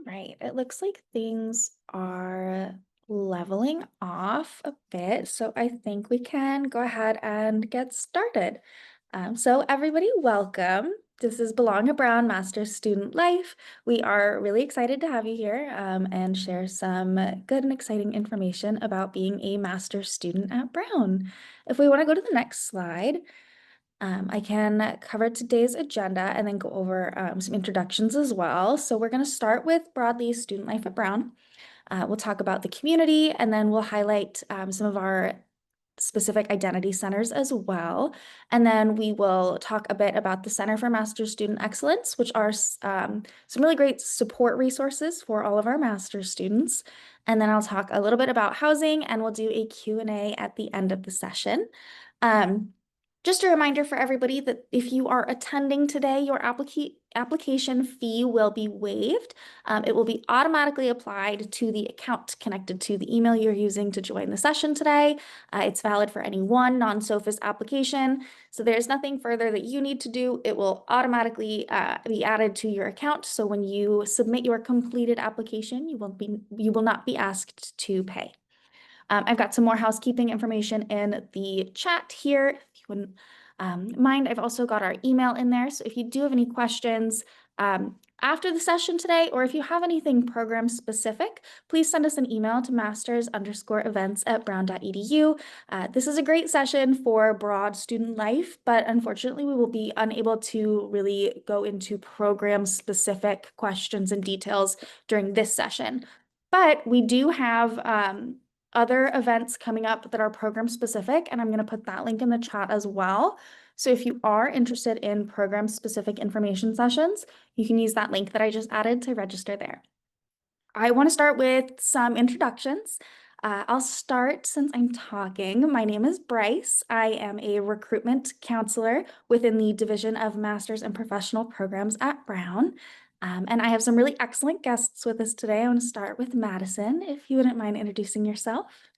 Right, it looks like things are leveling off a bit, so I think we can go ahead and get started. So everybody, welcome. This is Belong at Brown Master's Student Life. We are really excited to have you here and share some good and exciting information about being a master's student at Brown. If we want to go to the next slide, I can cover today's agenda and then go over some introductions as well. So we're going to start with broadly student life at Brown. We'll talk about the community, and then we'll highlight some of our specific identity centers as well. And then we will talk a bit about the Center for Master's Student Excellence, which are some really great support resources for all of our master's students. And then I'll talk a little bit about housing, and we'll do a Q&A at the end of the session. Just a reminder for everybody that if you are attending today, your application fee will be waived. It will be automatically applied to the account connected to the email you're using to join the session today. It's valid for any one non-SOFIS application. So there's nothing further that you need to do. It will automatically be added to your account. So when you submit your completed application, you will not be asked to pay. I've got some more housekeeping information in the chat here, if you wouldn't mind. I've also got our email in there. So if you do have any questions after the session today, or if you have anything program specific, please send us an email to masters_events@brown.edu. This is a great session for broad student life, but unfortunately we will be unable to really go into program specific questions and details during this session. But we do have other events coming up that are program specific, and I'm going to put that link in the chat as well. So if you are interested in program specific information sessions, you can use that link that I just added to register there. I want to start with some introductions. I'll start since I'm talking. My name is Bryce. I am a recruitment counselor within the Division of Masters and Professional Programs at Brown. And I have some really excellent guests with us today. I want to start with Madison, if you wouldn't mind introducing yourself.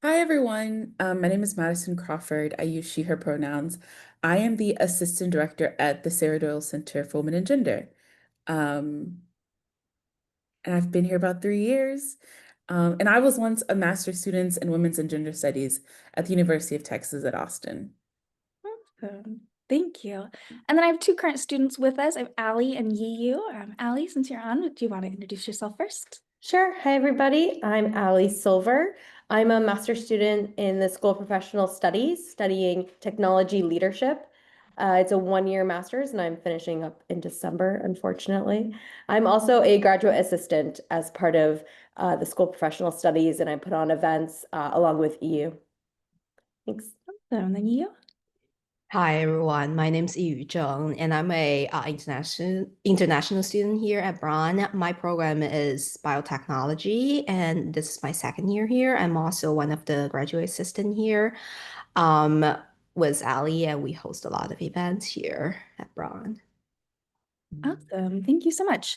Hi, everyone. My name is Madison Crawford. I use she, her pronouns. I am the assistant director at the Sarah Doyle Center for Women and Gender. Um, and I've been here about 3 years. And I was once a master's student in women's and gender studies at the University of Texas at Austin. Awesome. Thank you. And then I have two current students with us. I have Allie and Yiyu. Allie, since you're on, do you want to introduce yourself first? Sure. Hi, everybody. I'm Allie Silver. I'm a master's student in the School of Professional Studies studying technology leadership. It's a one-year master's, and I'm finishing up in December, unfortunately. I'm also a graduate assistant as part of the School of Professional Studies, and I put on events along with EU. Thanks. Awesome. And then Yiyu? Hi everyone, my name is Yu Zheng, and I'm a international student here at Brown. My program is biotechnology, and this is my second year here. I'm also one of the graduate assistant here with Ali, and we host a lot of events here at Brown. Awesome. Thank you so much.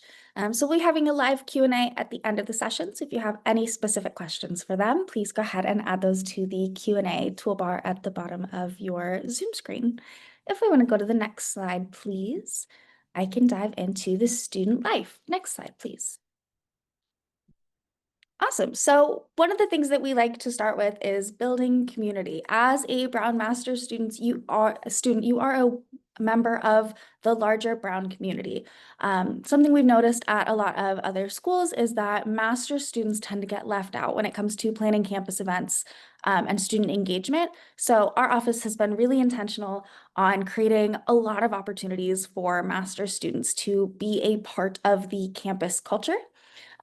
So we'll be having a live Q&A at the end of the session. So if you have any specific questions for them, please go ahead and add those to the Q&A toolbar at the bottom of your Zoom screen. If we want to go to the next slide, please, I can dive into the student life. Next slide, please. Awesome. So one of the things that we like to start with is building community. As a Brown Master's student, you are a member of the larger Brown community. Something we've noticed at a lot of other schools is that master's students tend to get left out when it comes to planning campus events and student engagement. So our office has been really intentional on creating a lot of opportunities for master's students to be a part of the campus culture.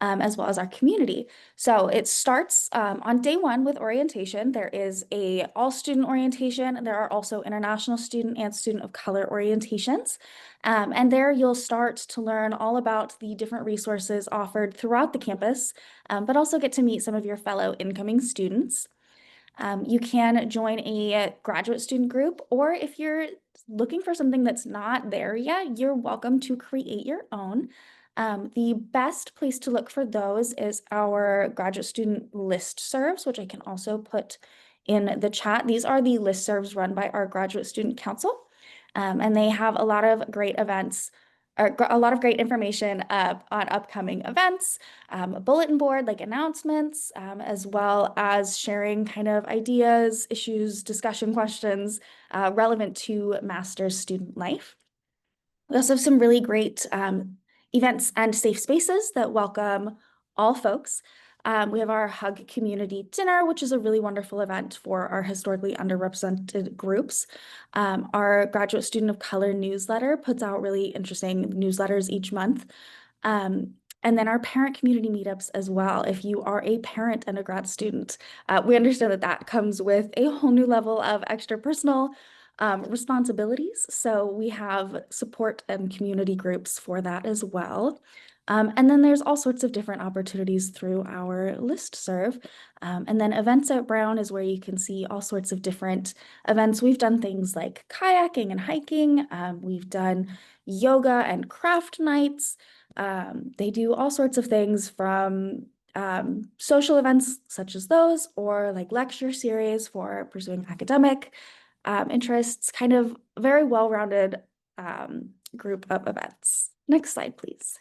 As well as our community. So it starts on day one with orientation. There is a all student orientation. There are also international student and student of color orientations. And there you'll start to learn all about the different resources offered throughout the campus, but also get to meet some of your fellow incoming students. You can join a graduate student group, or if you're looking for something that's not there yet, you're welcome to create your own. The best place to look for those is our graduate student listservs, which I can also put in the chat. These are the listservs run by our graduate student council, and they have a lot of great events a lot of great information on upcoming events, a bulletin board like announcements, as well as sharing kind of ideas, issues, discussion questions relevant to master's student life. We also have some really great events and safe spaces that welcome all folks. We have our Hug Community Dinner, which is a really wonderful event for our historically underrepresented groups. Our Graduate Student of Color newsletter puts out really interesting newsletters each month. And then our parent community meetups as well. If you are a parent and a grad student, we understand that that comes with a whole new level of extra personal responsibilities. So we have support and community groups for that as well. And then there's all sorts of different opportunities through our listserv. And then events at Brown is where you can see all sorts of different events. We've done things like kayaking and hiking. We've done yoga and craft nights. They do all sorts of things from social events such as those, or like lecture series for pursuing academic interests, kind of very well-rounded group of events. Next slide, please.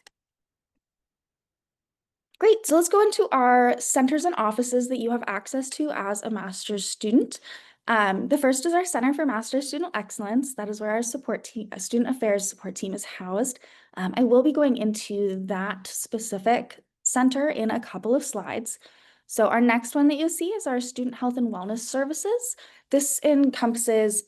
Great, so let's go into our centers and offices that you have access to as a master's student. The first is our Center for Master's Student Excellence. That is where our support team, student affairs support team is housed. I will be going into that specific center in a couple of slides. So our next one that you'll see is our Student Health and Wellness Services. This encompasses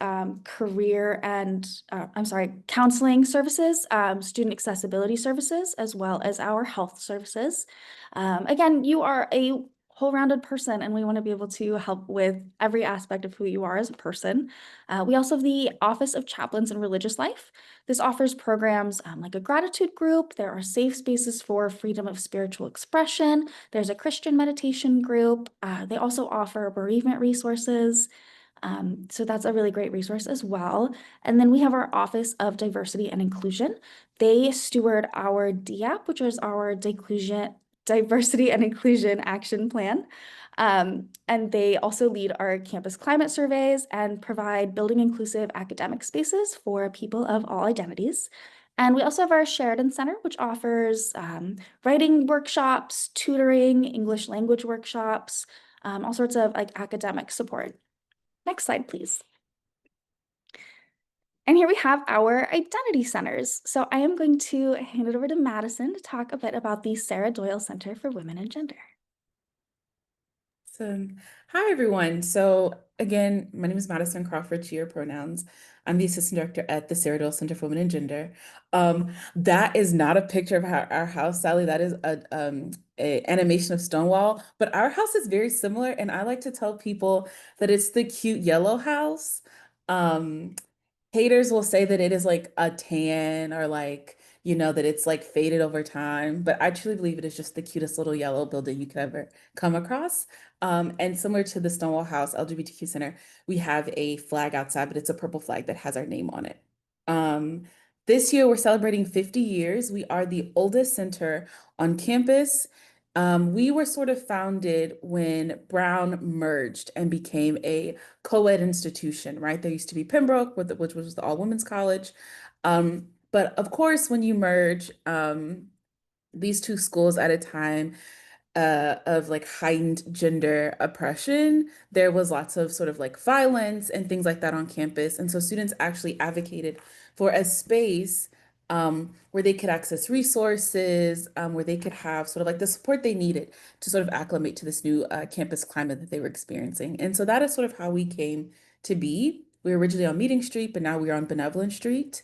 counseling services, student accessibility services, as well as our health services. Again, you are a whole-rounded person, and we want to be able to help with every aspect of who you are as a person. We also have the Office of Chaplains and Religious Life. This offers programs like a gratitude group. There are safe spaces for freedom of spiritual expression. There's a Christian meditation group. They also offer bereavement resources. So that's a really great resource as well. And then we have our Office of Diversity and Inclusion. They steward our DAP, which is our Diversity and Inclusion Action Plan. And they also lead our campus climate surveys and provide building inclusive academic spaces for people of all identities. And we also have our Sheridan Center, which offers writing workshops, tutoring, English language workshops, all sorts of like academic support. Next slide, please. And here we have our identity centers. So I am going to hand it over to Madison to talk a bit about the Sarah Doyle Center for Women and Gender. So, hi everyone. So again, my name is Madison Crawford, she, her pronouns. I'm the assistant director at the Sarah Doyle Center for Women and Gender. That is not a picture of our house, Sally. That is a animation of Stonewall, but our house is very similar, and I like to tell people that it's the cute yellow house. Haters will say that it is like a tan, or like, that it's like faded over time, but I truly believe it is just the cutest little yellow building you could ever come across. And similar to the Stonewall House LGBTQ Center, we have a flag outside, but it's a purple flag that has our name on it. This year we're celebrating 50 years. We are the oldest center on campus. We were sort of founded when Brown merged and became a co-ed institution, right? There used to be Pembroke, which was the all-women's college. But of course, when you merge these two schools at a time of like heightened gender oppression, there was lots of sort of like violence and things like that on campus. And so students actually advocated for a space where they could access resources, where they could have sort of like the support they needed to sort of acclimate to this new campus climate that they were experiencing. And so that is sort of how we came to be. We were originally on Meeting Street, but now we are on Benevolent Street.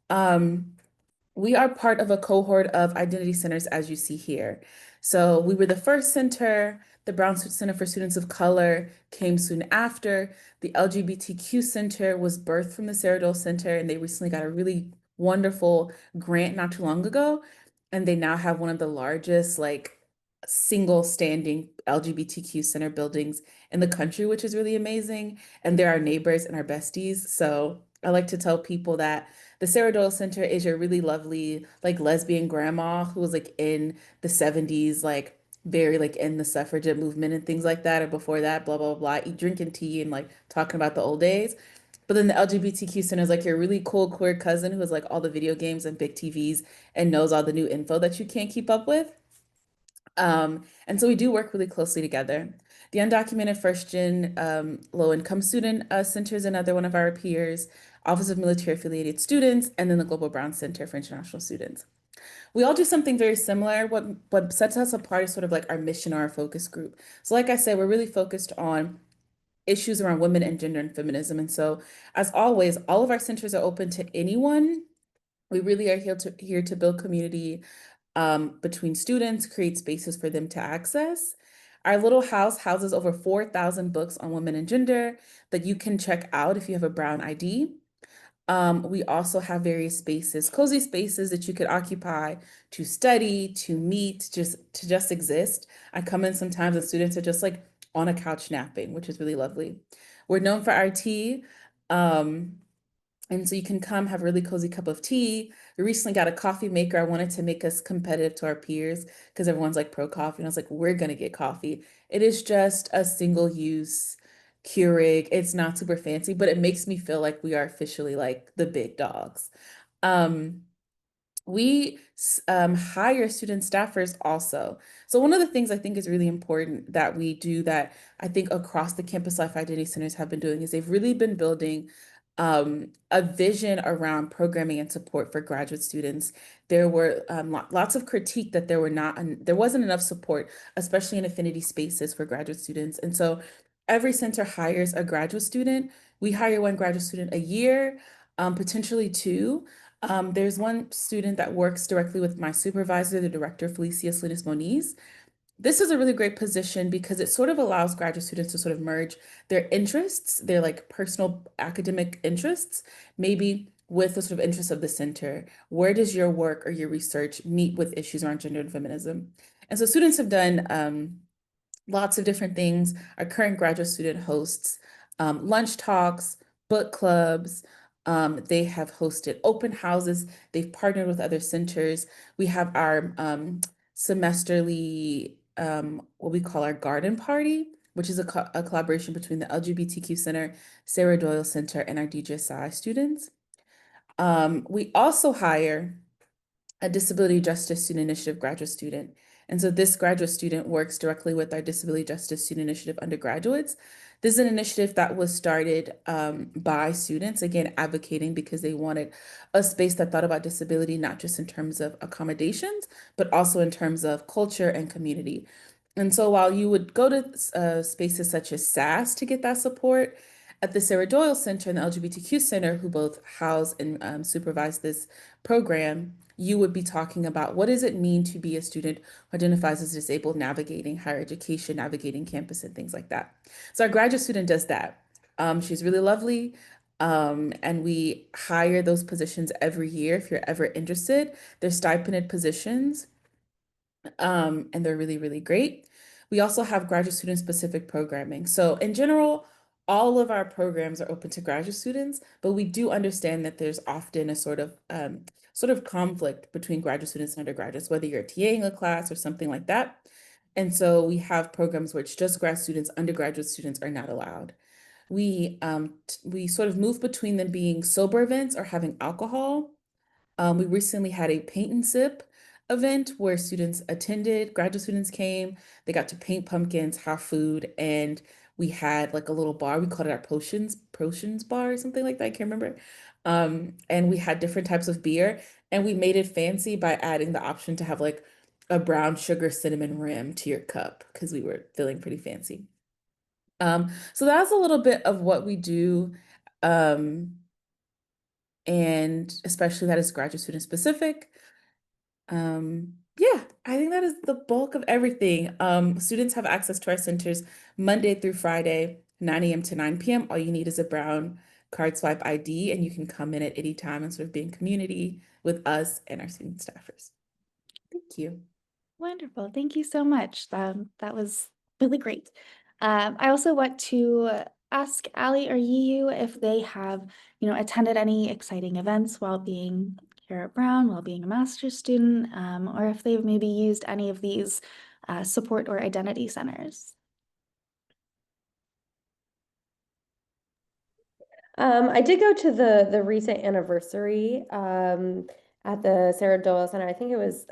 We are part of a cohort of identity centers, as you see here. So we were the first center. The Brown Center for Students of Color came soon after. The LGBTQ Center was birthed from the Sarah Doyle Center, and they recently got a really wonderful grant not too long ago. And they now have one of the largest, like, single standing LGBTQ center buildings in the country, which is really amazing. And they're our neighbors and our besties. So I like to tell people that the Sarah Doyle Center is your really lovely, like, lesbian grandma who was like in the 70s, like very like in the suffragette movement and things like that, or before that, blah, blah, blah, eat, drinking tea and like talking about the old days. But then the LGBTQ center is like your really cool queer cousin who has like all the video games and big TVs and knows all the new info that you can't keep up with. And so we do work really closely together. The undocumented first gen low income student center is another one of our peers, Office of Military Affiliated Students, and then the Global Brown Center for International Students. We all do something very similar. What sets us apart is sort of like our mission or our focus group. So like I said, we're really focused on issues around women and gender and feminism. And so as always, all of our centers are open to anyone. We really are here to build community between students, create spaces for them to access. Our little house houses over 4,000 books on women and gender that you can check out if you have a Brown ID. We also have various spaces, cozy spaces that you could occupy to study, to meet, just exist. I come in sometimes and students are just like on a couch napping, which is really lovely. We're known for our tea. Um, and so you can come have a really cozy cup of tea. We recently got a coffee maker. I wanted to make us competitive to our peers because everyone's like pro coffee. And I was like, we're gonna get coffee. It is just a single use Keurig. It's not super fancy, but it makes me feel like we are officially like the big dogs. Um, we hire student staffers also. So one of the things I think is really important that we do that I think across the campus life identity centers have been doing is they've really been building a vision around programming and support for graduate students. There were lots of critique that there wasn't enough support, especially in affinity spaces for graduate students. And so every center hires a graduate student. We hire one graduate student a year, potentially two. There's one student that works directly with my supervisor, the director, Felicia Salinas Moniz. This is a really great position because it sort of allows graduate students to sort of merge their interests, their like personal academic interests, maybe with the sort of interests of the center. Where does your work or your research meet with issues around gender and feminism? And so students have done lots of different things. Our current graduate student hosts lunch talks, book clubs. They have hosted open houses. They've partnered with other centers. We have our semesterly, what we call our garden party, which is a collaboration between the LGBTQ Center, Sarah Doyle Center, and our DGSI students. We also hire a Disability Justice Student Initiative graduate student. And so this graduate student works directly with our Disability Justice Student Initiative undergraduates. This is an initiative that was started by students, again, advocating because they wanted a space that thought about disability, not just in terms of accommodations, but also in terms of culture and community. And so while you would go to spaces such as SAS to get that support, at the Sarah Doyle Center and the LGBTQ Center, who both house and supervise this program, you would be talking about what does it mean to be a student who identifies as disabled, navigating higher education, navigating campus, and things like that. So our graduate student does that. She's really lovely. And we hire those positions every year if you're ever interested. They're stipended positions, and they're really, really great. We also have graduate student specific programming. So in general, all of our programs are open to graduate students, but we do understand that there's often a sort of conflict between graduate students and undergraduates, whether you're TAing a class or something like that. And so we have programs where it's just grad students, undergraduate students are not allowed. We sort of move between them being sober events or having alcohol. We recently had a paint and sip event where students attended, graduate students came, they got to paint pumpkins, have food, and we had like a little bar. We called it our potions bar or something like that. I can't remember. And we had different types of beer, and we made it fancy by adding the option to have like a brown sugar cinnamon rim to your cup because we were feeling pretty fancy. So that's a little bit of what we do. And especially that is graduate student specific. Yeah, I think that is the bulk of everything. Students have access to our centers Monday through Friday, 9 a.m. to 9 p.m. All you need is a brown card swipe ID, and you can come in at any time and sort of be in community with us and our student staffers. Thank you. Wonderful. Thank you so much. That was really great. I also want to ask Ali or Yiu if they have, attended any exciting events while being here at Brown, while being a master's student, or if they've maybe used any of these support or identity centers. I did go to the recent anniversary at the Sarah Doyle Center. I think it was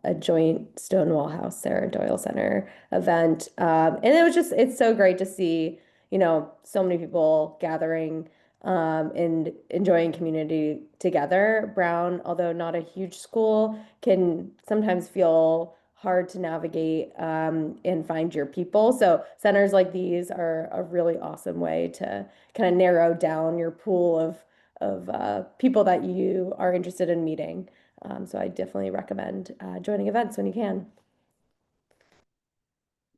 a joint Stonewall House Sarah Doyle Center event, and it was it's so great to see so many people gathering and enjoying community together. Brown, although not a huge school, can sometimes feel hard to navigate and find your people. So centers like these are a really awesome way to kind of narrow down your pool of people that you are interested in meeting. So I definitely recommend joining events when you can.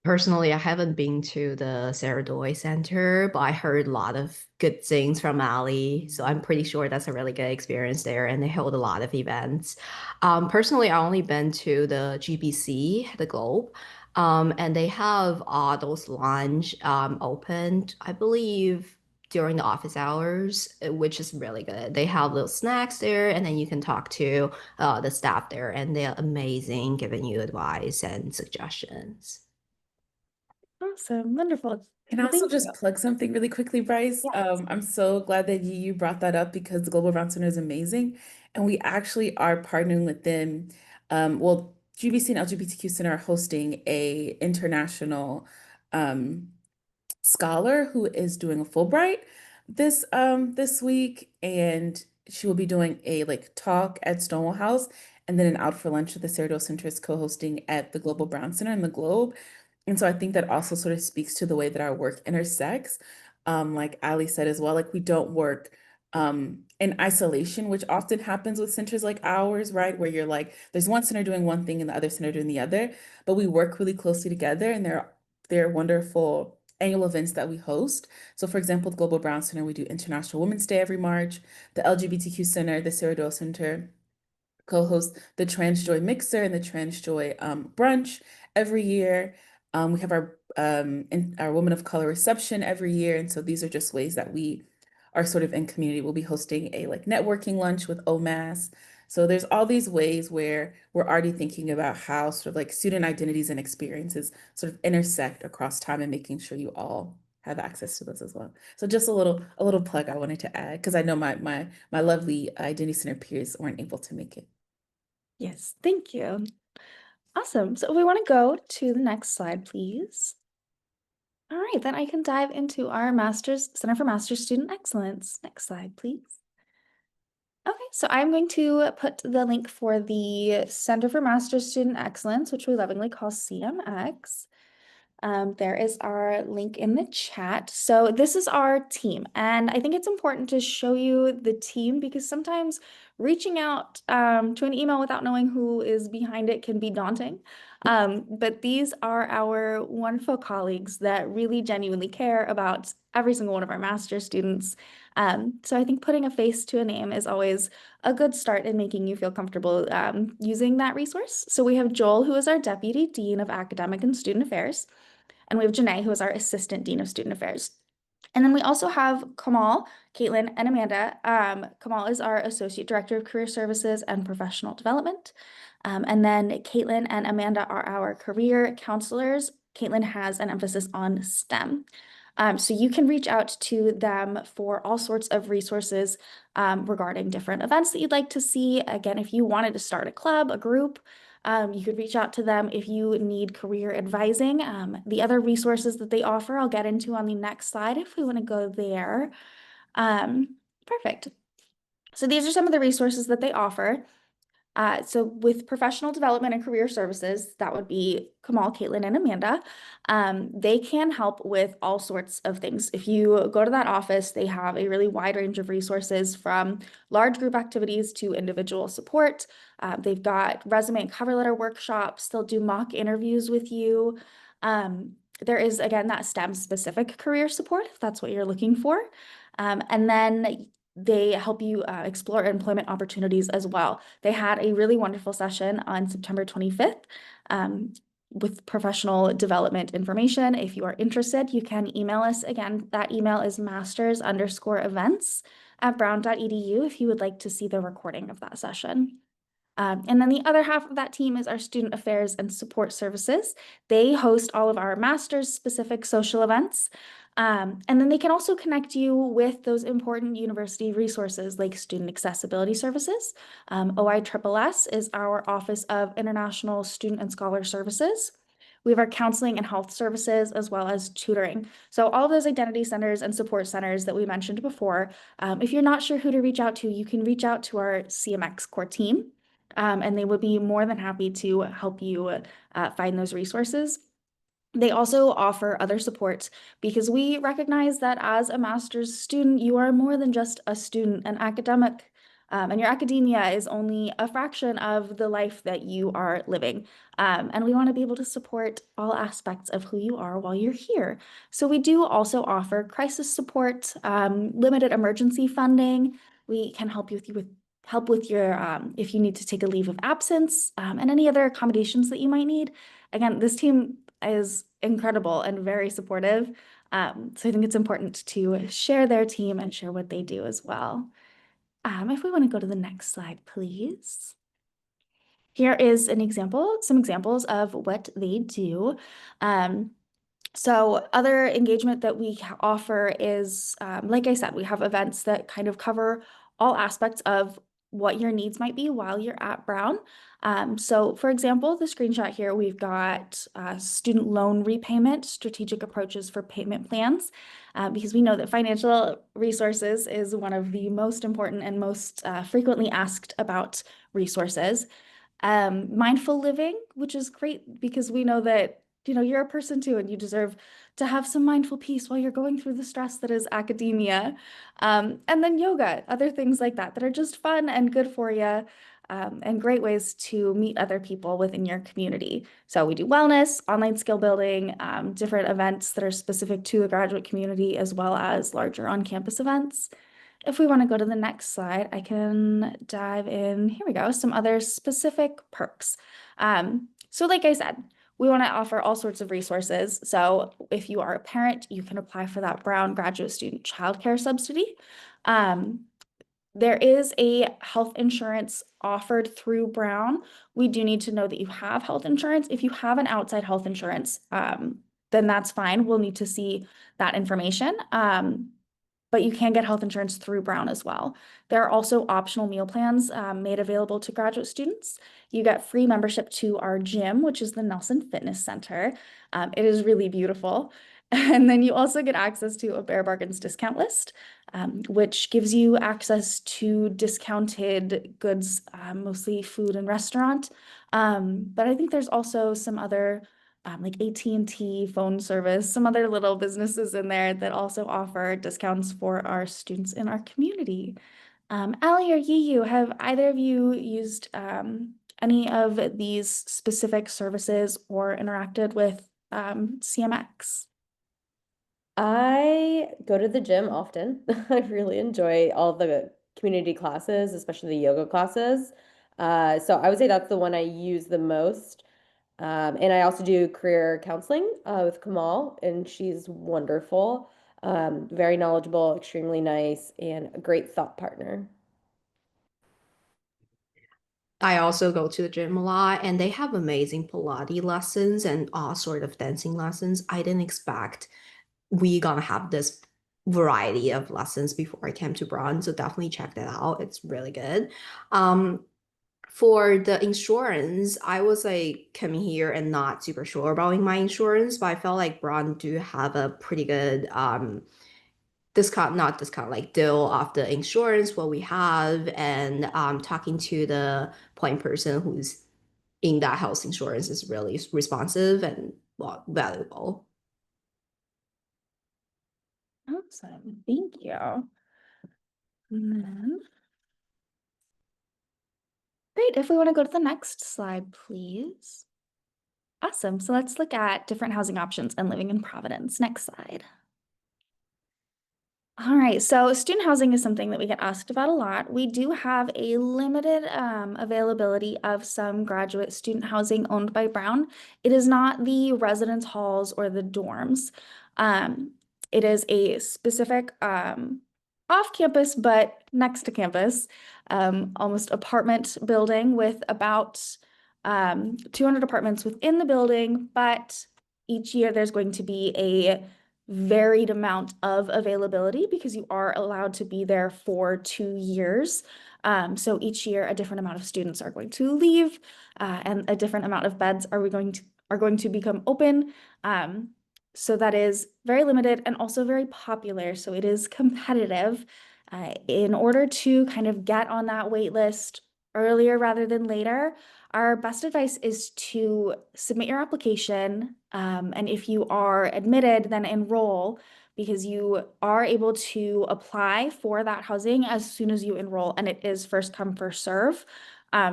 Personally, I haven't been to the Sarah Doy Center, but I heard a lot of good things from Ali. So I'm pretty sure that's a really good experience there, and they hold a lot of events. Personally, I only been to the GBC, the Globe, and they have those lounge opened, I believe, during the office hours, which is really good. They have little snacks there, and then you can talk to the staff there, and they're amazing, giving you advice and suggestions. Awesome, wonderful. Can I Well, also thank you. just plug something really quickly, Bryce? Yes. I'm so glad that you brought that up because the Global Brown Center is amazing. And we actually are partnering with them. Well, GBC and LGBTQ Center are hosting a international um, scholar who is doing a Fulbright this week, and she will be doing a like talk at Stonewall House and then an out for lunch at the Cerridor Center is co-hosting at the Global Brown Center in the Globe. And so I think that also sort of speaks to the way that our work intersects. Like Ali said as well, like we don't work in isolation, which often happens with centers like ours, right? Where you're like, there's one center doing one thing and the other center doing the other, but we work really closely together and they're wonderful annual events that we host. So for example, the Global Brown Center, we do International Women's Day every March. The LGBTQ Center, the Sarah Doyle Center, co-host the Trans Joy Mixer and the Trans Joy Brunch every year. We have our Women of Color reception every year, and so these are just ways that we are sort of in community. We'll be hosting a like networking lunch with OMAS. So there's all these ways where we're already thinking about how sort of like student identities and experiences sort of intersect across time and making sure you all have access to those as well. So just a little plug I wanted to add because I know my lovely Identity Center peers weren't able to make it. Yes, thank you. Awesome. So if we want to go to the next slide, please. All right, then I can dive into our Center for Master's Student Excellence. Next slide, please. Okay, so I'm going to put the link for the Center for Master's Student Excellence, which we lovingly call CMX. There is our link in the chat. So this is our team, and I think it's important to show you the team because sometimes reaching out to an email without knowing who is behind it can be daunting. But these are our wonderful colleagues that really genuinely care about every single one of our master's students. So I think putting a face to a name is always a good start in making you feel comfortable using that resource. So we have Joel, who is our Deputy Dean of Academic and Student Affairs. And we have Janae, who is our Assistant Dean of Student Affairs. And then we also have Kamal, Caitlin, and Amanda. Kamal is our Associate Director of Career Services and Professional Development. And then Caitlin and Amanda are our career counselors. Caitlin has an emphasis on STEM. So you can reach out to them for all sorts of resources regarding different events that you'd like to see. Again, if you wanted to start a club, a group, you could reach out to them if you need career advising. The other resources that they offer, I'll get into on the next slide if we want to go there. Perfect. So these are some of the resources that they offer. So with professional development and career services, that would be Kamal, Caitlin, and Amanda. They can help with all sorts of things. If you go to that office, they have a really wide range of resources from large group activities to individual support. They've got resume and cover letter workshops. They'll do mock interviews with you. There is, again, that STEM specific career support if that's what you're looking for. And then they help you explore employment opportunities as well. They had a really wonderful session on September 25th with professional development information. If you are interested, you can email us. Again, that email is masters_events@brown.edu if you would like to see the recording of that session. And then the other half of that team is our student affairs and support services. They host all of our master's specific social events. And then they can also connect you with those important university resources like student accessibility services. OISSS is our Office of International Student and Scholar Services. We have our counseling and health services as well as tutoring. So all of those identity centers and support centers that we mentioned before, if you're not sure who to reach out to, you can reach out to our CMX core team, and they would be more than happy to help you find those resources. They also offer other supports because we recognize that as a master's student, you are more than just a student, an academic, and your academia is only a fraction of the life that you are living. And we want to be able to support all aspects of who you are while you're here. So we do also offer crisis support, limited emergency funding. We can help you with your if you need to take a leave of absence, and any other accommodations that you might need. Again, this team is incredible and very supportive. So I think it's important to share their team and share what they do as well. If we want to go to the next slide, please. Here is some examples of what they do. So other engagement that we offer is, like I said, we have events that kind of cover all aspects of what your needs might be while you're at Brown. So for example, the screenshot here, we've got student loan repayment, strategic approaches for payment plans, because we know that financial resources is one of the most important and most frequently asked about resources. Mindful living, which is great because we know that, you're a person too, and you deserve to have some mindful peace while you're going through the stress that is academia. And then yoga, other things like that are just fun and good for you, and great ways to meet other people within your community. So we do wellness, online skill building, different events that are specific to the graduate community, as well as larger on-campus events. If we want to go to the next slide, I can dive in. Here we go, some other specific perks. So like I said, we want to offer all sorts of resources. So if you are a parent, you can apply for that Brown Graduate Student Childcare Subsidy. There is a health insurance offered through Brown. We do need to know that you have health insurance. If you have an outside health insurance, then that's fine. We'll need to see that information. But you can get health insurance through Brown as well. There are also optional meal plans made available to graduate students. You get free membership to our gym, which is the Nelson Fitness Center. It is really beautiful. And then you also get access to a Bear Bargains discount list, which gives you access to discounted goods, mostly food and restaurant. But I think there's also some other like AT&T phone service, some other little businesses in there that also offer discounts for our students in our community. Allie or Yiyu, have either of you used any of these specific services or interacted with CMX? I go to the gym often. I really enjoy all the community classes, especially the yoga classes. So I would say that's the one I use the most. And I also do career counseling with Kamal, and she's wonderful, very knowledgeable, extremely nice, and a great thought partner. I also go to the gym a lot, and they have amazing Pilates lessons and all sort of dancing lessons. I didn't expect we gonna have this variety of lessons before I came to Brown, so definitely check that out. It's really good. For the insurance, I was like coming here and not super sure about my insurance, but I felt like Brown do have a pretty good discount, not discount, like deal of the insurance, what we have, and talking to the point person who's in that health insurance is really responsive and well, valuable. Awesome, thank you. And then, great, if we want to go to the next slide, please. Awesome, so let's look at different housing options and living in Providence. Next slide. All right, so student housing is something that we get asked about a lot. We do have a limited availability of some graduate student housing owned by Brown. It is not the residence halls or the dorms. It is a specific off campus, but next to campus, almost apartment building with about 200 apartments within the building, but each year there's going to be a varied amount of availability because you are allowed to be there for 2 years. So each year, a different amount of students are going to leave, and a different amount of beds are going to become open. So that is very limited and also very popular. So it is competitive. In order to kind of get on that wait list earlier rather than later, our best advice is to submit your application. And if you are admitted, then enroll because you are able to apply for that housing as soon as you enroll, and it is first come, first serve.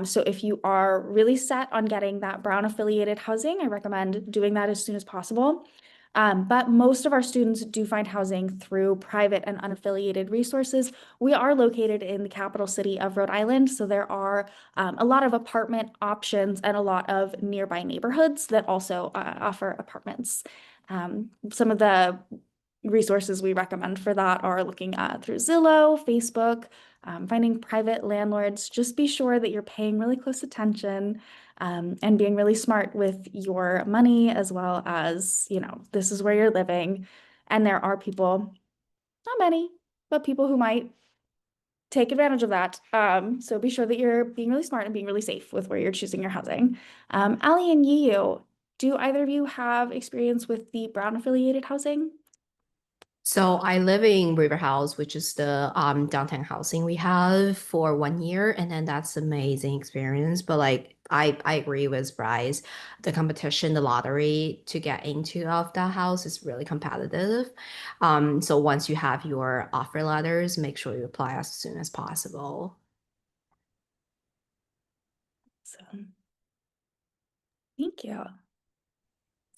So if you are really set on getting that Brown affiliated housing, I recommend doing that as soon as possible. But most of our students do find housing through private and unaffiliated resources. We are located in the capital city of Rhode Island, so there are a lot of apartment options and a lot of nearby neighborhoods that also offer apartments. Some of the resources we recommend for that are looking at through Zillow, Facebook, finding private landlords. Just be sure that you're paying really close attention, and being really smart with your money as well as, this is where you're living. And there are people, not many, but people who might take advantage of that. So be sure that you're being really smart and being really safe with where you're choosing your housing. Ali and Yiyu, do either of you have experience with the Brown affiliated housing? So I live in River House, which is the downtown housing we have for 1 year, and then that's amazing experience. But like I agree with Bryce, the competition, the lottery to get into of that house is really competitive. So once you have your offer letters, make sure you apply as soon as possible. So, thank you.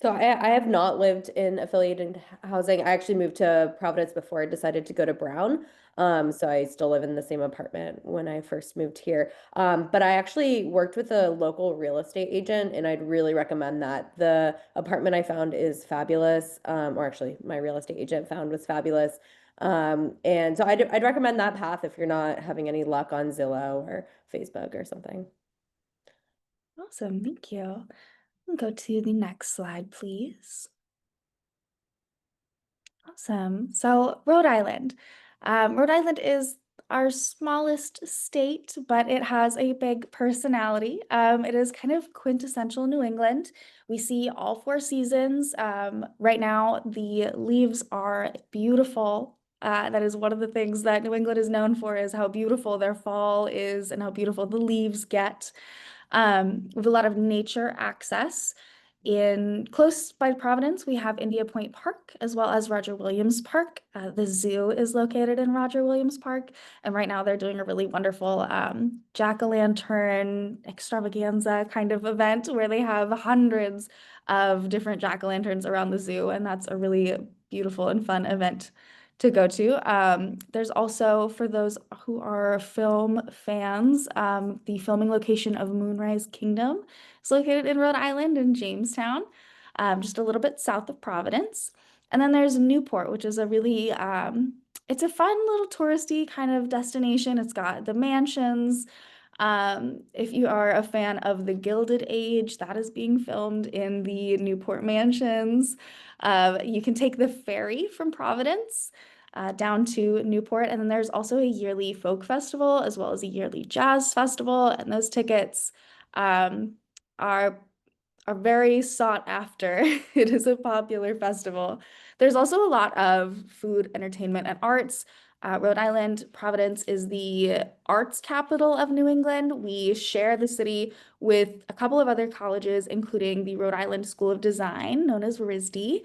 So I have not lived in affiliated housing. I actually moved to Providence before I decided to go to Brown. So I still live in the same apartment when I first moved here. But I actually worked with a local real estate agent, and I'd really recommend that. The apartment I found is fabulous, or actually my real estate agent found was fabulous. And so I'd recommend that path if you're not having any luck on Zillow or Facebook or something. Awesome, thank you. Go to the next slide, please. Awesome. So Rhode Island. Rhode Island is our smallest state, but it has a big personality. It is kind of quintessential New England. We see all 4 seasons. Right now, the leaves are beautiful. That is one of the things that New England is known for, is how beautiful their fall is and how beautiful the leaves get. With a lot of nature access. In close by Providence, we have India Point Park as well as Roger Williams Park. The zoo is located in Roger Williams Park, and right now they're doing a really wonderful jack-o'-lantern extravaganza kind of event where they have hundreds of different jack-o'-lanterns around the zoo, and that's a really beautiful and fun event to go to. There's also, for those who are film fans, the filming location of Moonrise Kingdom is located in Rhode Island in Jamestown, just a little bit south of Providence. And then there's Newport, which is a really, it's a fun little touristy kind of destination. It's got the mansions. If you are a fan of the Gilded Age, that is being filmed in the Newport mansions. You can take the ferry from Providence down to Newport. And then there's also a yearly folk festival as well as a yearly jazz festival. And those tickets are very sought after. It is a popular festival. There's also a lot of food, entertainment, and arts. Rhode Island, Providence is the arts capital of New England. We share the city with a couple of other colleges, including the Rhode Island School of Design, known as RISD.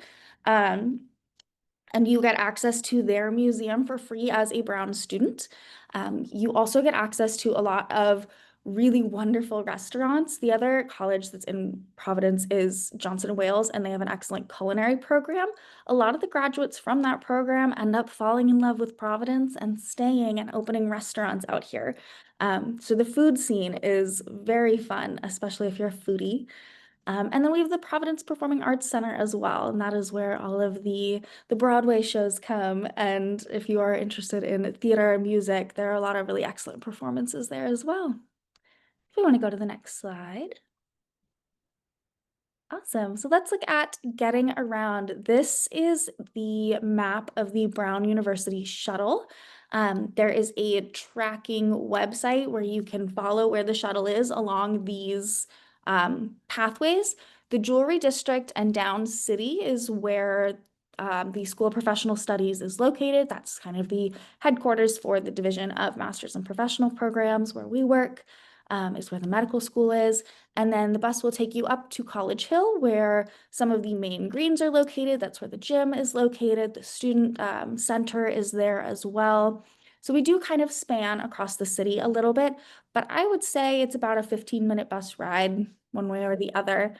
And you get access to their museum for free as a Brown student. You also get access to a lot of really wonderful restaurants. The other college that's in Providence is Johnson & Wales, and they have an excellent culinary program. A lot of the graduates from that program end up falling in love with Providence and staying and opening restaurants out here. So the food scene is very fun, especially if you're a foodie. And then we have the Providence Performing Arts Center as well, and that is where all of the Broadway shows come. And if you are interested in theater and music, there are a lot of really excellent performances there as well. If we want to go to the next slide. Awesome. So let's look at getting around. This is the map of the Brown University shuttle. There is a tracking website where you can follow where the shuttle is along these pathways. The Jewelry District and Down City is where the School of Professional Studies is located. That's kind of the headquarters for the Division of Masters and Professional Programs where we work, is where the medical school is. And then the bus will take you up to College Hill, where some of the main greens are located. That's where the gym is located. The student center is there as well. So we do kind of span across the city a little bit, but I would say it's about a 15-minute bus ride one way or the other.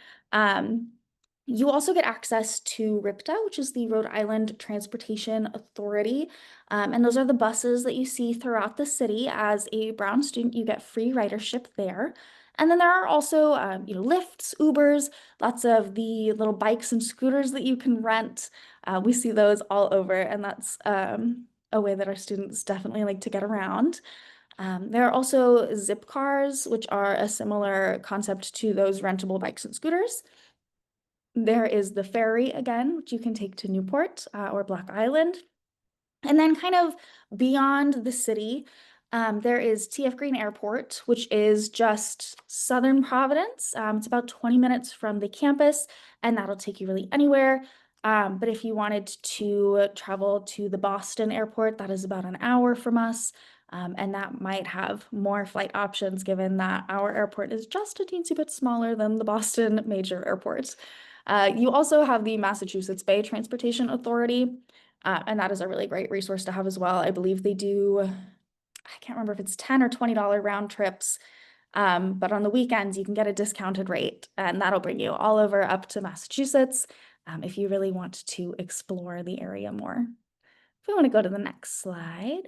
You also get access to RIPTA, which is the Rhode Island Transportation Authority. And those are the buses that you see throughout the city. As a Brown student, you get free ridership there. And then there are also, Lyfts, Ubers, lots of the little bikes and scooters that you can rent. We see those all over, and that's a way that our students definitely like to get around. There are also zip cars, which are a similar concept to those rentable bikes and scooters. There is the ferry again, which you can take to Newport or Black Island. And then kind of beyond the city, there is TF Green Airport, which is just southern Providence. It's about 20 minutes from the campus, and that'll take you really anywhere. But if you wanted to travel to the Boston airport, that is about an hour from us. And that might have more flight options given that our airport is just a teensy bit smaller than the Boston major airport. You also have the Massachusetts Bay Transportation Authority, and that is a really great resource to have as well. I believe they do, I can't remember if it's $10 or $20 round trips, but on the weekends you can get a discounted rate, and that'll bring you all over up to Massachusetts if you really want to explore the area more. If we want to go to the next slide.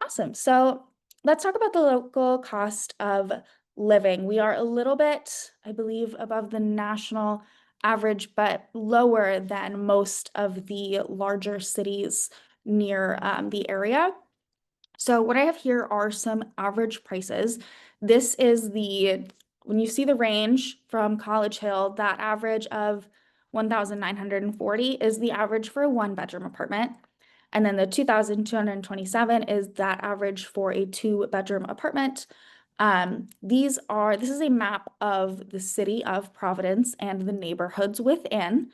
Awesome. So let's talk about the local cost of living. We are a little bit, I believe, above the national average, but lower than most of the larger cities near the area. So what I have here are some average prices. This is when you see the range from College Hill, that average of 1,940 is the average for a one-bedroom apartment. And then the 2,227 is that average for a two-bedroom apartment. This is a map of the city of Providence and the neighborhoods within.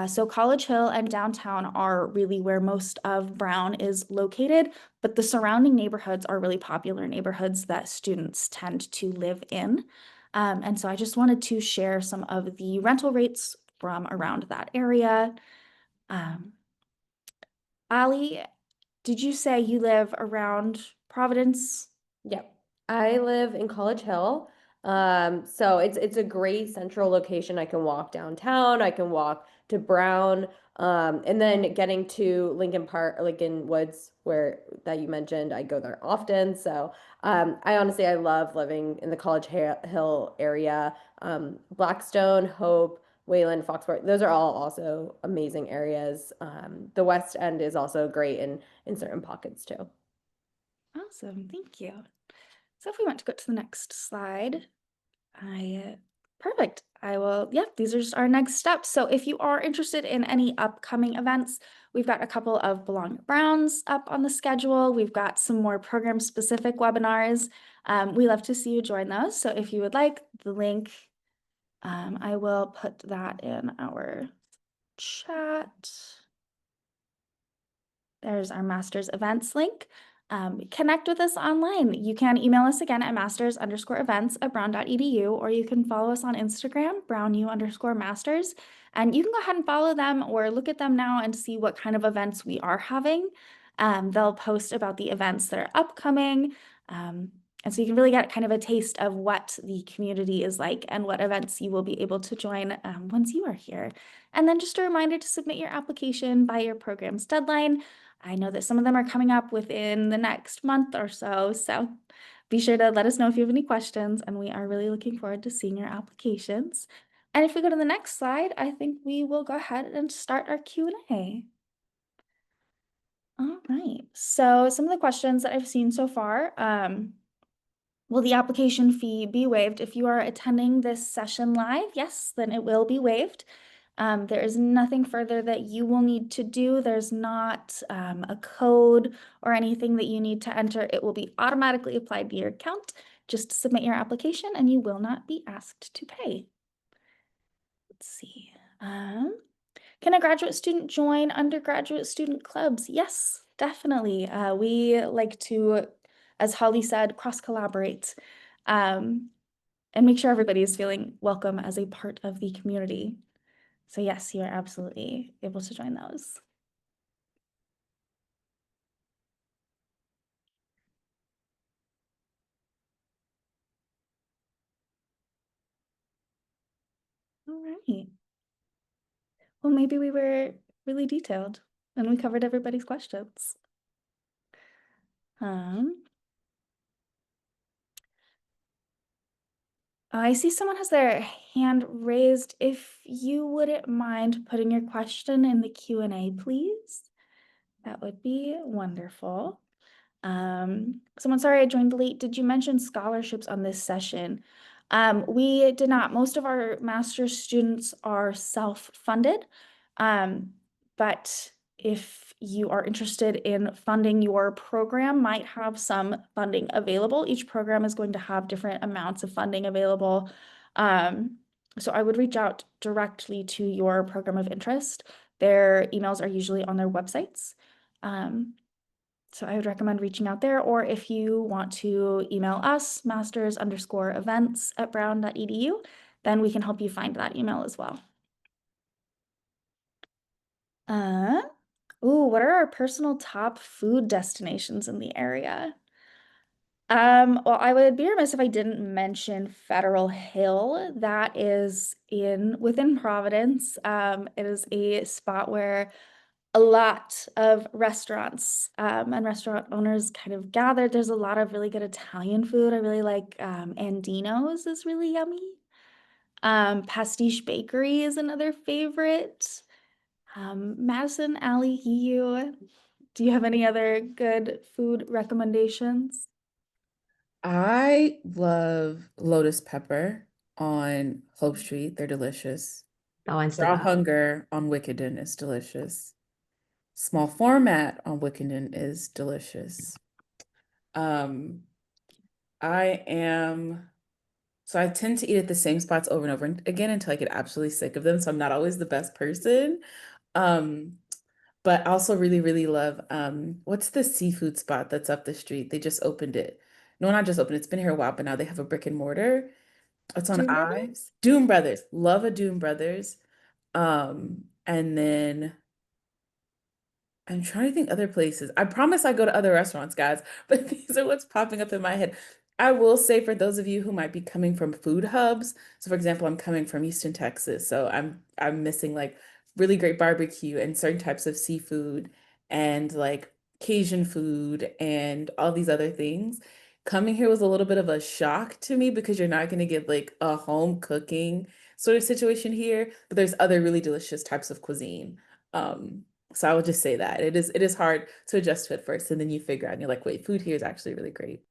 So College Hill and downtown are really where most of Brown is located, but the surrounding neighborhoods are really popular neighborhoods that students tend to live in. And so I just wanted to share some of the rental rates from around that area. Ali, did you say you live around Providence? Yep. I live in College Hill. So it's a great central location. I can walk downtown, I can walk to Brown, and then getting to Lincoln Woods, where that you mentioned, I go there often. So I love living in the Hill area. Blackstone, Hope, Wayland, Foxport, those are all also amazing areas. The West End is also great in certain pockets too. Awesome, thank you. So if we want to go to the next slide, perfect. These are just our next steps. So if you are interested in any upcoming events, we've got a couple of Belong at Browns up on the schedule. We've got some more program-specific webinars. We love to see you join those. So if you would like the link, I will put that in our chat. There's our master's events link. Connect with us online. You can email us again at masters_events@brown.edu, or you can follow us on Instagram, brownu_masters. And you can go ahead and follow them or look at them now and see what kind of events we are having. They'll post about the events that are upcoming. And so you can really get kind of a taste of what the community is like and what events you will be able to join once you are here. And then just a reminder to submit your application by your program's deadline. I know that some of them are coming up within the next month or so, so be sure to let us know if you have any questions, and we are really looking forward to seeing your applications. And if we go to the next slide, I think we will go ahead and start our Q&A. All right, so some of the questions that I've seen so far, Will the application fee be waived? If you are attending this session live, yes, then it will be waived. There is nothing further that you will need to do. There's not a code or anything that you need to enter. It will be automatically applied to your account. Just submit your application and you will not be asked to pay. Let's see. Can a graduate student join undergraduate student clubs? Yes, definitely. We like to, as Holly said, cross-collaborate and make sure everybody is feeling welcome as a part of the community. So yes, you are absolutely able to join those. All right. Well, maybe we were really detailed and we covered everybody's questions. I see someone has their hand raised. If you wouldn't mind putting your question in the Q&A, please, that would be wonderful. Someone, sorry I joined late. Did you mention scholarships on this session? We did not. Most of our master's students are self-funded, but if you are interested in funding your program, might have some funding available. Each program is going to have different amounts of funding available. So I would reach out directly to your program of interest. Their emails are usually on their websites. So I would recommend reaching out there, or if you want to email us, masters_events@brown.edu, then we can help you find that email as well. What are our personal top food destinations in the area? Well, I would be remiss if I didn't mention Federal Hill. That is within Providence. It is a spot where a lot of restaurants and restaurant owners kind of gathered. There's a lot of really good Italian food. I really like Andino's is really yummy. Pastiche Bakery is another favorite. Madison Alley EU. Do you have any other good food recommendations? I love Lotus Pepper on Hope Street. They're delicious. That one's the Raw best. Hunger on Wickenden is delicious. Small Format on Wickenden is delicious. Um, I am So I tend to eat at the same spots over and over again until I get absolutely sick of them. So I'm not always the best person. Um, but I also really, really love what's the seafood spot that's up the street? They just opened it. No, not just opened, it's been here a while, but now they have a brick and mortar. It's on Doom Brothers? Ives. Doom Brothers. Love a Doom Brothers. And then I'm trying to think other places. I promise I go to other restaurants, guys, but these are what's popping up in my head. I will say for those of you who might be coming from food hubs, so for example, I'm coming from Houston, Texas, so I'm missing like really great barbecue and certain types of seafood and like Cajun food and all these other things. Coming here was a little bit of a shock to me because you're not going to get like a home cooking sort of situation here, but there's other really delicious types of cuisine. So I would just say that it is hard to adjust to at first, and then you figure out and you're like, wait, food here is actually really great.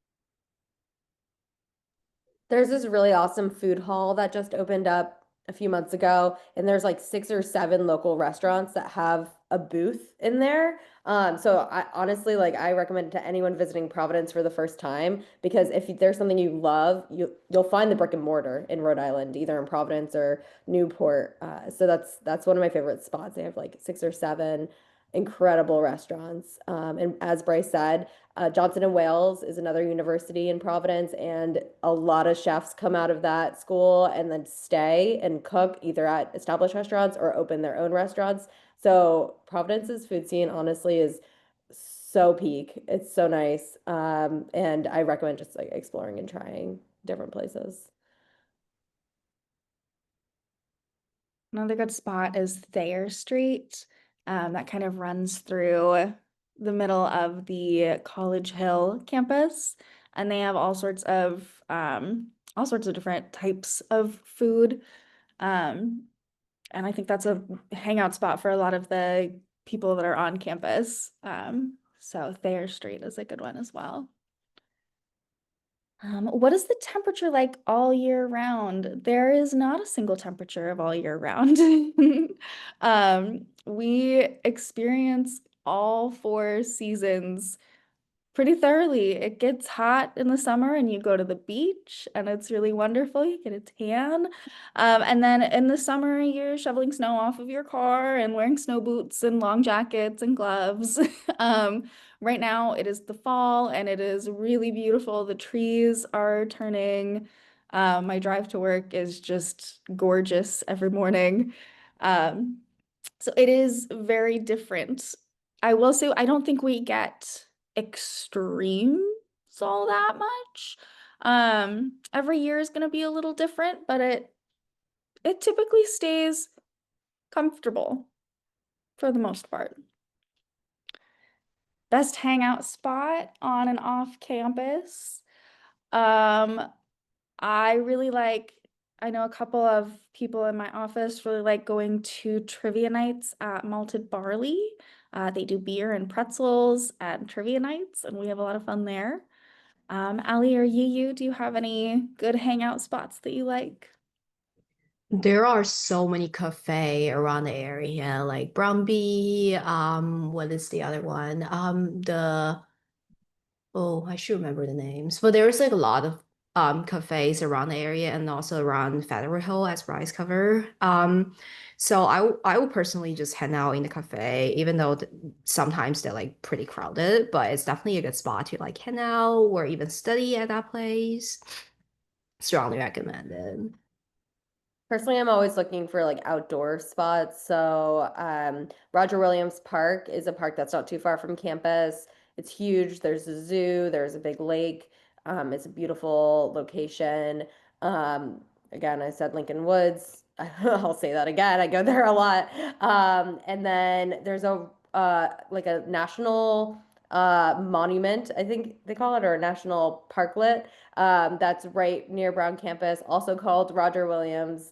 There's this really awesome food hall that just opened up a few months ago, and there's like 6 or 7 local restaurants that have a booth in there. So I honestly like I recommend it to anyone visiting Providence for the first time because if there's something you love, you'll find the brick and mortar in Rhode Island, either in Providence or Newport. So that's one of my favorite spots. They have like 6 or 7 incredible restaurants. And as Bryce said, Johnson and Wales is another university in Providence, and a lot of chefs come out of that school and then stay and cook either at established restaurants or open their own restaurants. So Providence's food scene honestly is so peak. It's so nice. And I recommend just like exploring and trying different places. Another good spot is Thayer Street. That kind of runs through the middle of the College Hill campus, and they have all sorts of different types of food. And I think that's a hangout spot for a lot of the people that are on campus. So Thayer Street is a good one as well. What is the temperature like all year round? There is not a single temperature of all year round. We experience all four seasons pretty thoroughly. It gets hot in the summer and you go to the beach and it's really wonderful. You get a tan. And then in the summer, you're shoveling snow off of your car and wearing snow boots and long jackets and gloves. Right now, it is the fall and it is really beautiful. The trees are turning. My drive to work is just gorgeous every morning. Um, so it is very different. I will say, I don't think we get extremes all that much. Every year is going to be a little different, but it typically stays comfortable for the most part. Best hangout spot on and off campus. Um, I really like, I know a couple of people in my office really like going to trivia nights at Malted Barley. They do beer and pretzels at trivia nights, and we have a lot of fun there. Ali or Yu, do you have any good hangout spots that you like? There are so many cafe around the area, like Brumby. What is the other one? Oh, I should remember the names. But there's like a lot of cafes around the area and also around Federal Hill as Rice cover. So I will personally just hang out in the cafe, even though sometimes they're like pretty crowded, but it's definitely a good spot to like hang out or even study at that place. Strongly recommended. Personally, I'm always looking for like outdoor spots. So, Roger Williams Park is a park that's not too far from campus. It's huge. There's a zoo, there's a big lake. It's a beautiful location. Again, I said Lincoln Woods. I'll say that again. I go there a lot. And then there's a like a national monument, I think they call it, or a national parklet that's right near Brown campus, also called Roger Williams.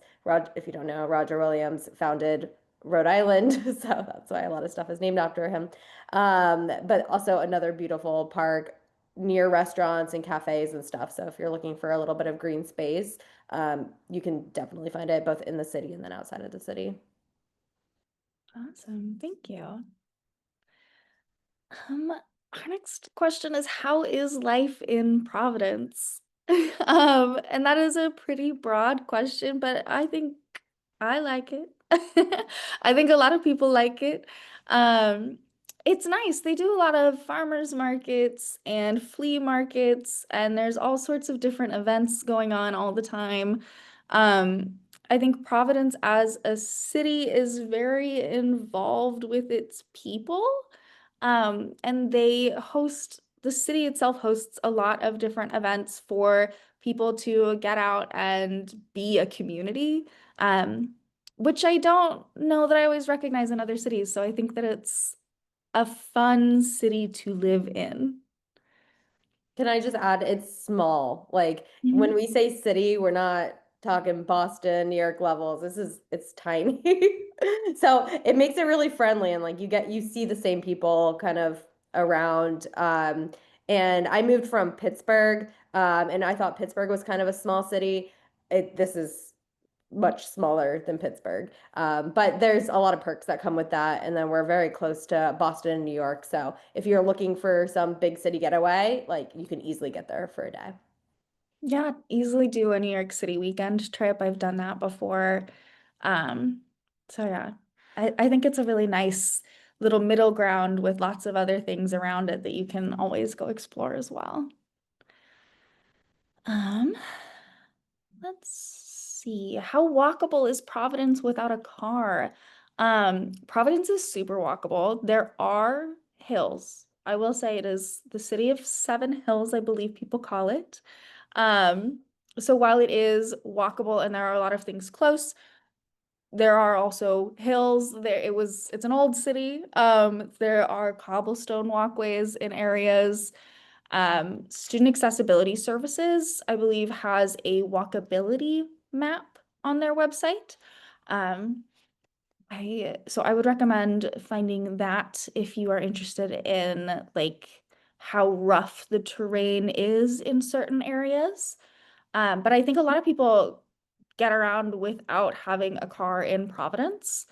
If you don't know, Roger Williams founded Rhode Island, so that's why a lot of stuff is named after him. But also another beautiful park near restaurants and cafes and stuff. So if you're looking for a little bit of green space, you can definitely find it both in the city and then outside of the city. Awesome, thank you. Our next question is, how is life in Providence? And that is a pretty broad question, but I think I like it. I think a lot of people like it. Um, it's nice. They do a lot of farmers markets and flea markets, and there's all sorts of different events going on all the time. I think Providence as a city is very involved with its people. And the city itself hosts a lot of different events for people to get out and be a community, which I don't know that I always recognize in other cities. So I think that it's a fun city to live in. Can I just add, it's small. Like when we say city, we're not talking Boston, New York levels. It's tiny. So it makes it really friendly and like you see the same people kind of around. And I moved from Pittsburgh, and I thought Pittsburgh was kind of a small city. This is much smaller than Pittsburgh. But there's a lot of perks that come with that. And then we're very close to Boston and New York. So if you're looking for some big city getaway, like you can easily get there for a day. Yeah, easily do a New York City weekend trip. I've done that before. Um, so yeah, I think it's a really nice little middle ground with lots of other things around it that you can always go explore as well. Um, let's see. How walkable is Providence without a car? Providence is super walkable. There are hills. I will say it is the city of seven hills, I believe people call it. Um, so while it is walkable and there are a lot of things close, there are also hills. It's an old city. There are cobblestone walkways in areas. Student Accessibility Services, I believe, has a walkability map on their website. So I would recommend finding that if you are interested in like how rough the terrain is in certain areas. But I think a lot of people get around without having a car in Providence.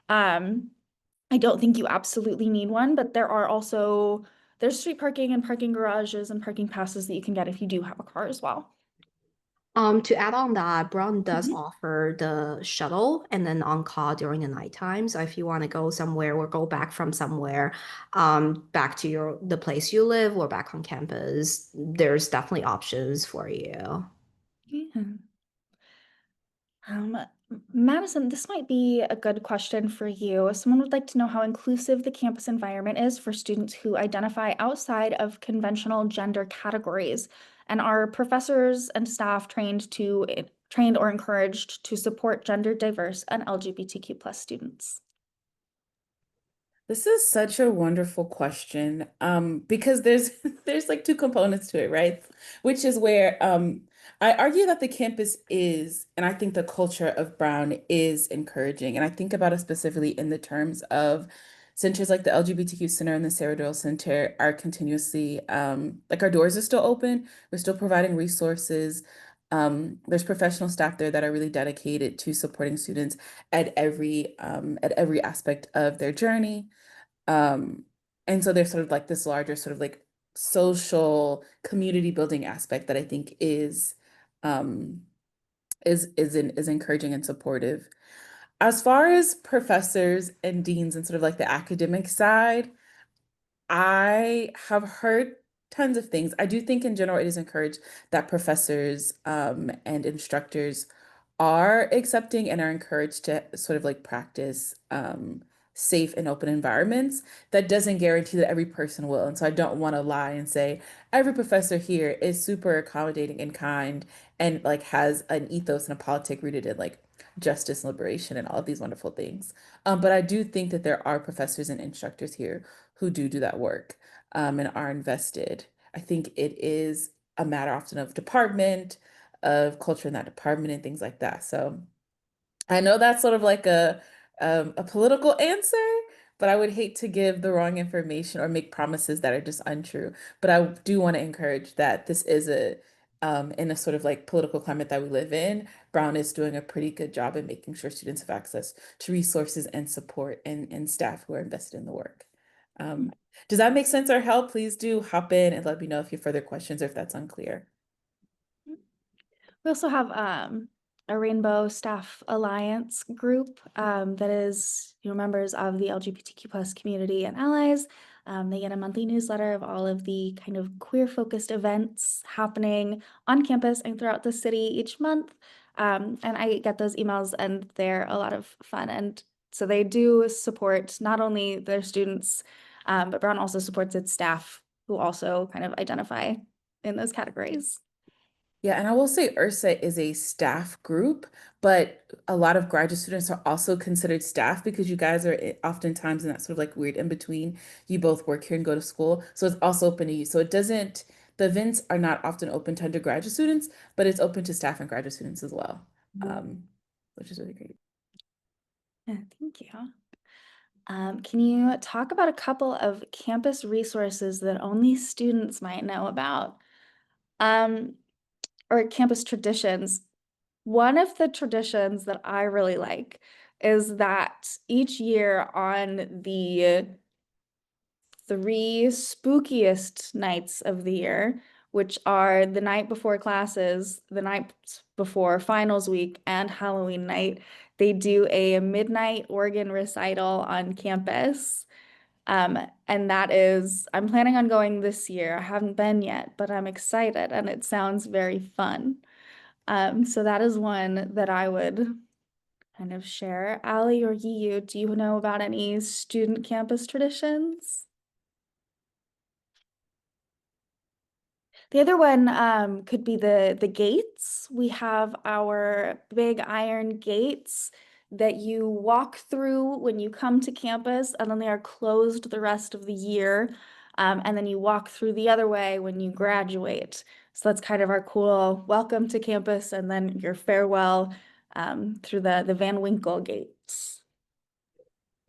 Um, I don't think you absolutely need one, but there's street parking and parking garages and parking passes that you can get if you do have a car as well. To add on that, Brown does Mhm. offer the shuttle and then on call during the nighttime. So if you want to go somewhere or go back from somewhere, back to the place you live or back on campus, there's definitely options for you. Yeah. Um, Madison, this might be a good question for you. Someone would like to know how inclusive the campus environment is for students who identify outside of conventional gender categories, and are professors and staff trained or encouraged to support gender diverse and LGBTQ plus students? This is such a wonderful question, because there's there's like two components to it, right? Which is where I argue that the campus is, and I think the culture of Brown is encouraging, and I think about it specifically in the terms of centers like the LGBTQ Center and the Sarah Doyle Center are continuously like our doors are still open. We're still providing resources. There's professional staff there that are really dedicated to supporting students at every aspect of their journey. Um, and so there's sort of like this larger sort of like social community building aspect that I think um is encouraging and supportive. As far as professors and deans and sort of like the academic side, I have heard tons of things. I do think in general it is encouraged that professors and instructors are accepting and are encouraged to sort of like practice safe and open environments. That doesn't guarantee that every person will. And so I don't want to lie and say every professor here is super accommodating and kind and like has an ethos and a politic rooted in like justice, liberation, and all of these wonderful things. But I do think that there are professors and instructors here who do that work and are invested. I think it is a matter often of department, of culture in that department, and things like that. So I know that's sort of like a political answer, but I would hate to give the wrong information or make promises that are just untrue. But I do want to encourage that this is a in a sort of like political climate that we live in, Brown is doing a pretty good job in making sure students have access to resources and support and staff who are invested in the work. Um, does that make sense or help? Please do hop in and let me know if you have further questions or if that's unclear. We also have a Rainbow Staff Alliance group that is, members of the LGBTQ plus community and allies. They get a monthly newsletter of all of the kind of queer-focused events happening on campus and throughout the city each month. And I get those emails, and they're a lot of fun. And so they do support not only their students, but Brown also supports its staff who also kind of identify in those categories. Yeah, and I will say URSA is a staff group, but a lot of graduate students are also considered staff because you guys are oftentimes in that sort of like weird in between. You both work here and go to school, so it's also open to you. So it doesn't, the events are not often open to undergraduate students, but it's open to staff and graduate students as well, which is really great. Yeah, thank you. Can you talk about a couple of campus resources that only students might know about? Um, or campus traditions? One of the traditions that I really like is that each year on the three spookiest nights of the year, which are the night before classes, the night before finals week, and Halloween night, they do a midnight organ recital on campus. And that is, I'm planning on going this year. I haven't been yet, but I'm excited and it sounds very fun. So that is one that I would kind of share. Ali or Yiyu, do you know about any student campus traditions? The other one could be the gates. We have our big iron gates that you walk through when you come to campus, and then they are closed the rest of the year. And then you walk through the other way when you graduate. So that's kind of our cool welcome to campus and then your farewell through the Van Winkle gates.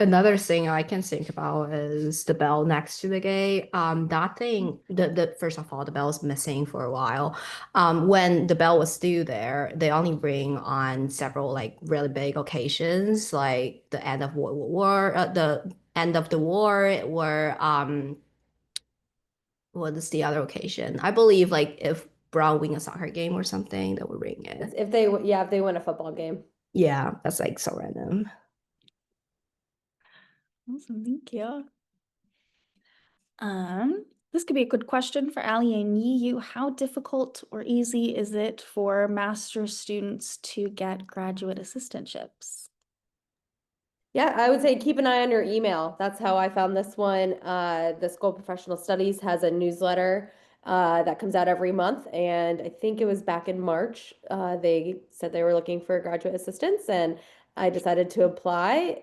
Another thing I can think about is the bell next to the gate. That thing, the first of all, the bell is missing for a while. When the bell was still there, they only ring on several like really big occasions, like the end of World War, the end of the war, or what is the other occasion? I believe like if Brown win a soccer game or something, they would ring it. If they win a football game. Yeah, that's like so random. Awesome, thank you. This could be a good question for Ali and you. How difficult or easy is it for master's students to get graduate assistantships? Yeah, I would say keep an eye on your email. That's how I found this one. The School of Professional Studies has a newsletter that comes out every month, and I think it was back in March. They said they were looking for graduate assistants, and I decided to apply.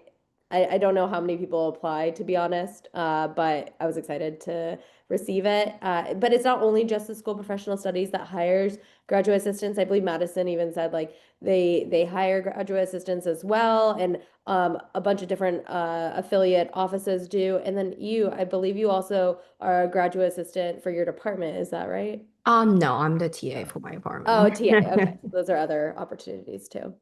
I don't know how many people applied, to be honest, but I was excited to receive it. But it's not only just the School of Professional Studies that hires graduate assistants. I believe Madison even said like they hire graduate assistants as well, and a bunch of different affiliate offices do. And then I believe you also are a graduate assistant for your department. Is that right? No, I'm the TA for my Oh, apartment. TA. Okay. Those are other opportunities too.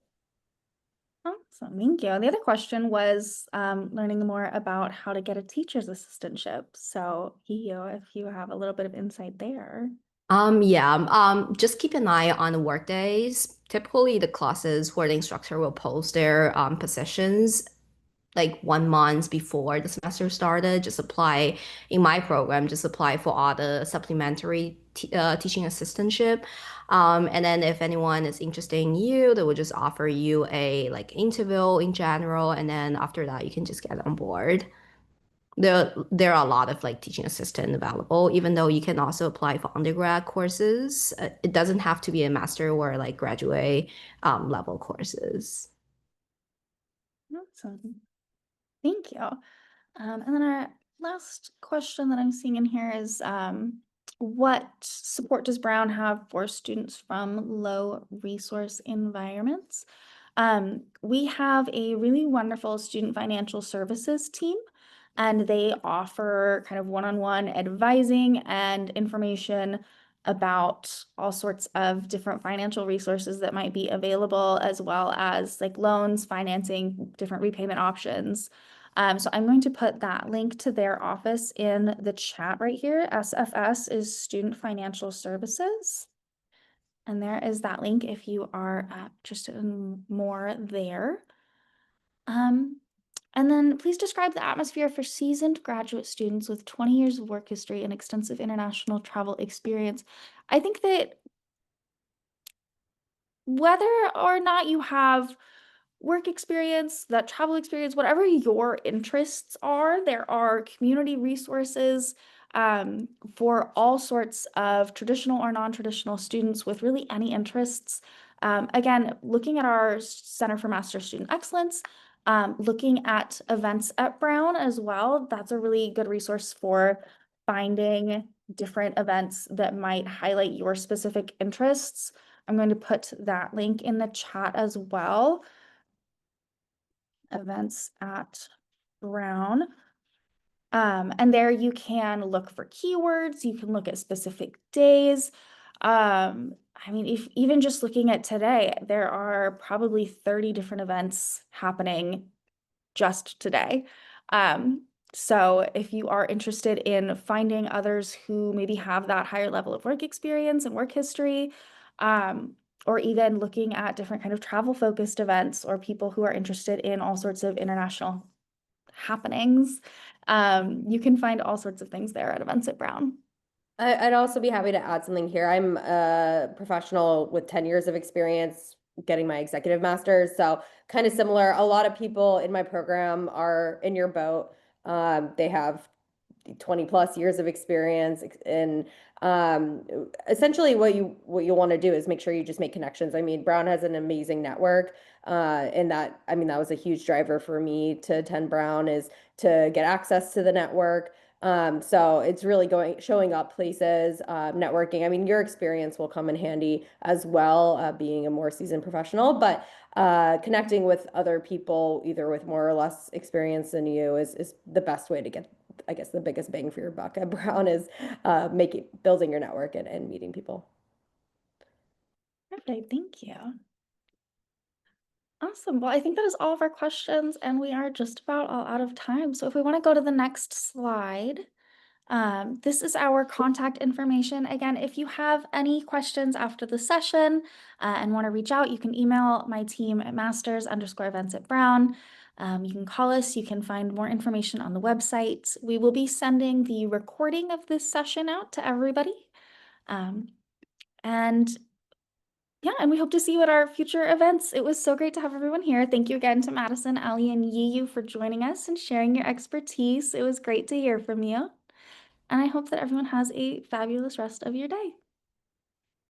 Awesome, thank you. The other question was learning more about how to get a teacher's assistantship. So, if you have a little bit of insight there. Yeah, just keep an eye on the work days. Typically, the classes where the instructor will post their positions like 1 month before the semester started. Just apply in my program, just apply for all the supplementary teaching assistantship. And then if anyone is interested in you, they will just offer you a like interview in general, and then after that, you can just get on board. There are a lot of like teaching assistant available, even though you can also apply for undergrad courses. It doesn't have to be a master or like graduate level courses. Awesome, thank you. And then our last question that I'm seeing in here is what support does Brown have for students from low resource environments? We have a really wonderful student financial services team, and they offer kind of one-on-one advising and information about all sorts of different financial resources that might be available, as well as like loans, financing, different repayment options. So I'm going to put that link to their office in the chat right here. SFS is Student Financial Services. And there is that link if you are interested in more there. And then please describe the atmosphere for seasoned graduate students with 20 years of work history and extensive international travel experience. I think that whether or not you have work experience, that travel experience, whatever your interests are, there are community resources for all sorts of traditional or non-traditional students with really any interests. Again, looking at our Center for Master Student Excellence, looking at events at Brown as well, that's a really good resource for finding different events that might highlight your specific interests. I'm going to put that link in the chat as well. Events at Brown. And there you can look for keywords, you can look at specific days. I mean, if even just looking at today, there are probably 30 different events happening just today. So if you are interested in finding others who maybe have that higher level of work experience and work history, or even looking at different kind of travel focused events or people who are interested in all sorts of international happenings, you can find all sorts of things there at Events at Brown. I'd also be happy to add something here. I'm a professional with 10 years of experience getting my executive master's. So kind of similar. A lot of people in my program are in your boat. They have 20 plus years of experience, and essentially what you want to do is make sure you just make connections. I mean, Brown has an amazing network, and that, I mean, that was a huge driver for me to attend Brown, is to get access to the network. So it's really showing up places, networking. I mean, your experience will come in handy as well, being a more seasoned professional, but connecting with other people, either with more or less experience than you, is the best way to get, I guess, the biggest bang for your buck at Brown is building your network and meeting people. Perfect, thank you. Awesome. Well, I think that is all of our questions, and we are just about all out of time. So if we want to go to the next slide, this is our contact information. Again, if you have any questions after the session and want to reach out, you can email my team at masters_events@Brown. You can call us. You can find more information on the website. We will be sending the recording of this session out to everybody. And yeah, and we hope to see you at our future events. It was so great to have everyone here. Thank you again to Madison, Ali, and Yiyu for joining us and sharing your expertise. It was great to hear from you. And I hope that everyone has a fabulous rest of your day.